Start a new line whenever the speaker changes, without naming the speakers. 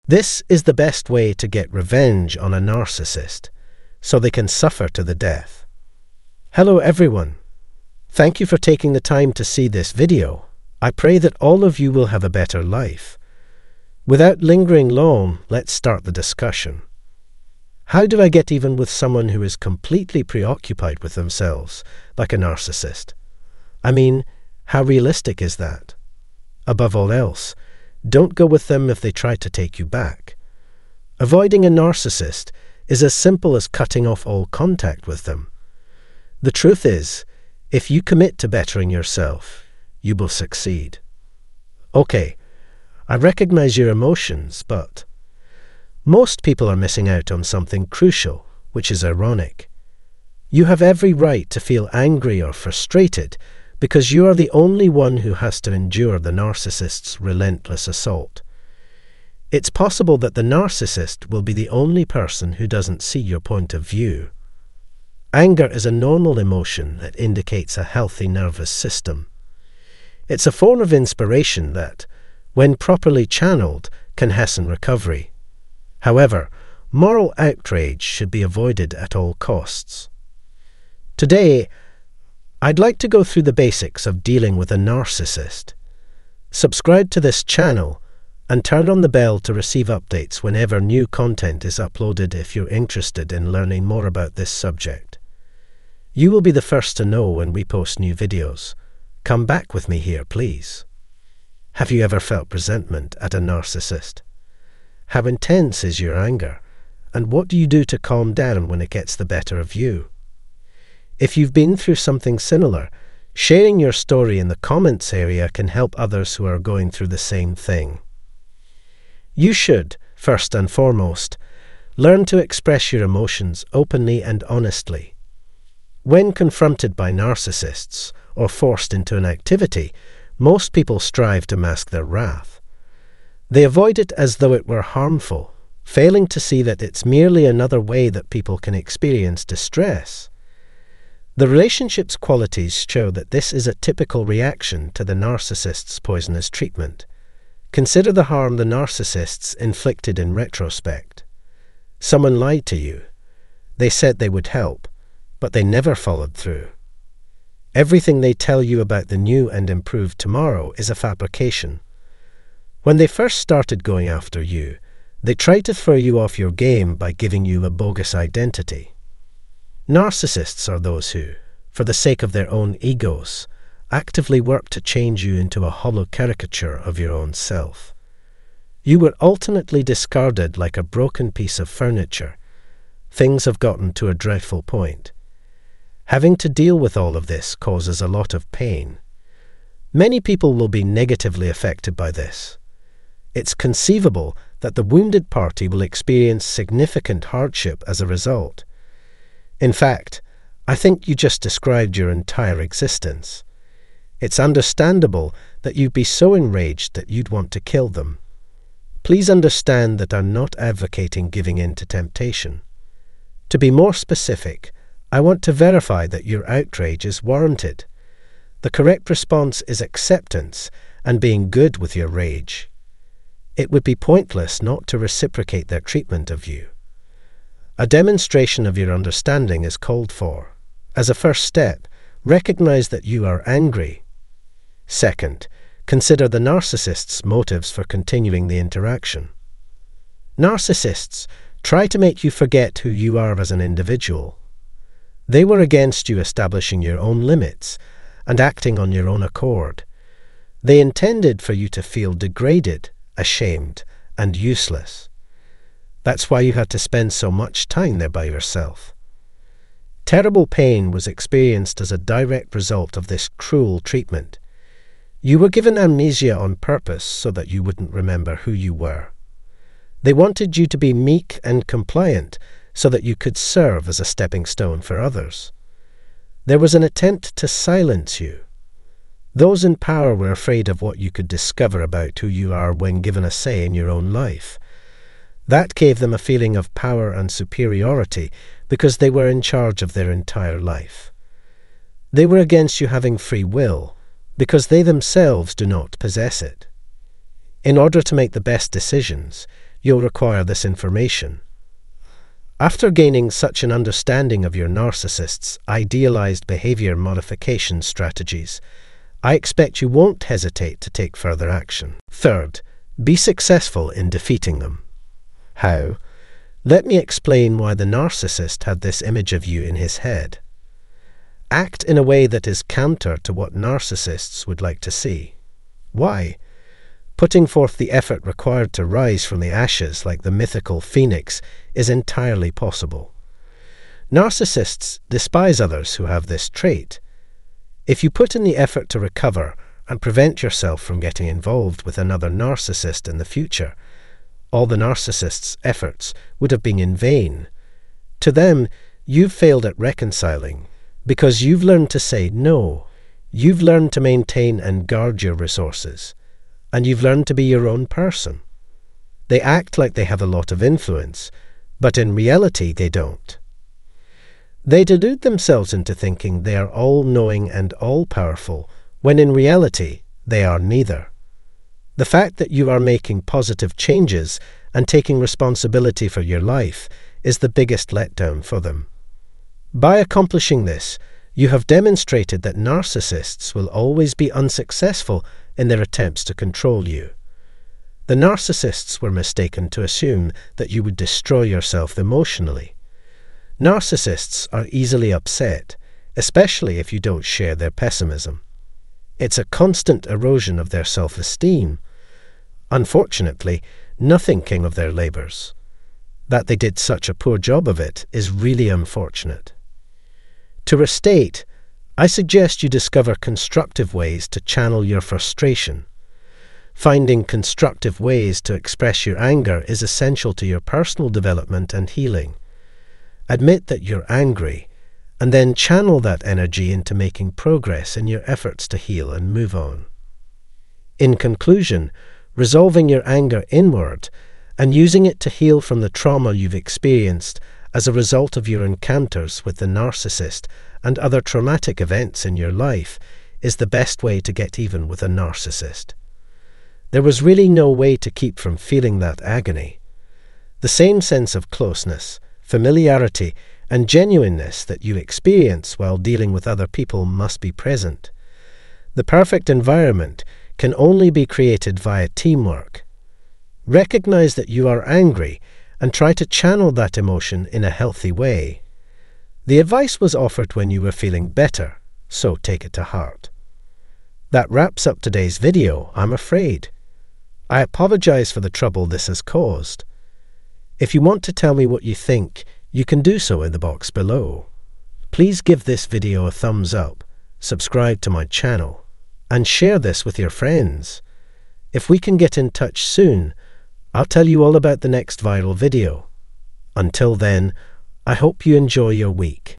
This is the best way to get revenge on a narcissist, so they can suffer to the death. Hello everyone. Thank you for taking the time to see this video. I pray that all of you will have a better life. Without lingering long, let's start the discussion. How do I get even with someone who is completely preoccupied with themselves, like a narcissist? I mean, how realistic is that? Above all else, don't go with them if they try to take you back. Avoiding a narcissist is as simple as cutting off all contact with them. The truth is, if you commit to bettering yourself, you will succeed. Okay, I recognize your emotions, but most people are missing out on something crucial, which is ironic. You have every right to feel angry or frustrated because you are the only one who has to endure the narcissist's relentless assault. It's possible that the narcissist will be the only person who doesn't see your point of view. Anger is a normal emotion that indicates a healthy nervous system. It's a form of inspiration that, when properly channeled, can hasten recovery. However, moral outrage should be avoided at all costs. Today, I'd like to go through the basics of dealing with a narcissist. Subscribe to this channel and turn on the bell to receive updates whenever new content is uploaded if you're interested in learning more about this subject. You will be the first to know when we post new videos. Come back with me here, please. Have you ever felt resentment at a narcissist? How intense is your anger, and what do you do to calm down when it gets the better of you? If you've been through something similar, sharing your story in the comments area can help others who are going through the same thing. You should, first and foremost, learn to express your emotions openly and honestly. When confronted by narcissists or forced into an activity, most people strive to mask their wrath. They avoid it as though it were harmful, failing to see that it's merely another way that people can experience distress. The relationship's qualities show that this is a typical reaction to the narcissist's poisonous treatment. Consider the harm the narcissists inflicted in retrospect. Someone lied to you. They said they would help, but they never followed through. Everything they tell you about the new and improved tomorrow is a fabrication. When they first started going after you, they tried to throw you off your game by giving you a bogus identity. Narcissists are those who, for the sake of their own egos, actively work to change you into a hollow caricature of your own self. You were ultimately discarded like a broken piece of furniture. Things have gotten to a dreadful point. Having to deal with all of this causes a lot of pain. Many people will be negatively affected by this. It's conceivable that the wounded party will experience significant hardship as a result. In fact, I think you just described your entire existence. It's understandable that you'd be so enraged that you'd want to kill them. Please understand that I'm not advocating giving in to temptation. To be more specific, I want to verify that your outrage is warranted. The correct response is acceptance and being good with your rage. It would be pointless not to reciprocate their treatment of you. A demonstration of your understanding is called for. As a first step, recognize that you are angry. Second, consider the narcissist's motives for continuing the interaction. Narcissists try to make you forget who you are as an individual. They were against you establishing your own limits and acting on your own accord. They intended for you to feel degraded, ashamed, and useless. That's why you had to spend so much time there by yourself. Terrible pain was experienced as a direct result of this cruel treatment. You were given amnesia on purpose so that you wouldn't remember who you were. They wanted you to be meek and compliant so that you could serve as a stepping stone for others. There was an attempt to silence you. Those in power were afraid of what you could discover about who you are when given a say in your own life. That gave them a feeling of power and superiority because they were in charge of their entire life. They were against you having free will because they themselves do not possess it. In order to make the best decisions, you'll require this information. After gaining such an understanding of your narcissist's idealized behavior modification strategies, I expect you won't hesitate to take further action. Third, be successful in defeating them. How? Let me explain why the narcissist had this image of you in his head. Act in a way that is counter to what narcissists would like to see. Why? Putting forth the effort required to rise from the ashes like the mythical phoenix is entirely possible. Narcissists despise others who have this trait. If you put in the effort to recover and prevent yourself from getting involved with another narcissist in the future, all the narcissist's efforts would have been in vain. To them, you've failed at reconciling because you've learned to say no. You've learned to maintain and guard your resources, and you've learned to be your own person. They act like they have a lot of influence, but in reality they don't. They delude themselves into thinking they are all-knowing and all-powerful, when in reality they are neither. The fact that you are making positive changes and taking responsibility for your life is the biggest letdown for them. By accomplishing this, you have demonstrated that narcissists will always be unsuccessful in their attempts to control you. The narcissists were mistaken to assume that you would destroy yourself emotionally. Narcissists are easily upset, especially if you don't share their pessimism. It's a constant erosion of their self-esteem. Unfortunately, nothing came of their labours. That they did such a poor job of it is really unfortunate. To restate, I suggest you discover constructive ways to channel your frustration. Finding constructive ways to express your anger is essential to your personal development and healing. Admit that you're angry, and then channel that energy into making progress in your efforts to heal and move on. In conclusion, resolving your anger inward and using it to heal from the trauma you've experienced as a result of your encounters with the narcissist and other traumatic events in your life is the best way to get even with a narcissist. There was really no way to keep from feeling that agony. The same sense of closeness, familiarity, and genuineness that you experience while dealing with other people must be present. The perfect environment can only be created via teamwork. Recognize that you are angry and try to channel that emotion in a healthy way. The advice was offered when you were feeling better, so take it to heart. That wraps up today's video, I'm afraid. I apologize for the trouble this has caused. If you want to tell me what you think, you can do so in the box below. Please give this video a thumbs up, subscribe to my channel, and share this with your friends. If we can get in touch soon, I'll tell you all about the next viral video. Until then, I hope you enjoy your week.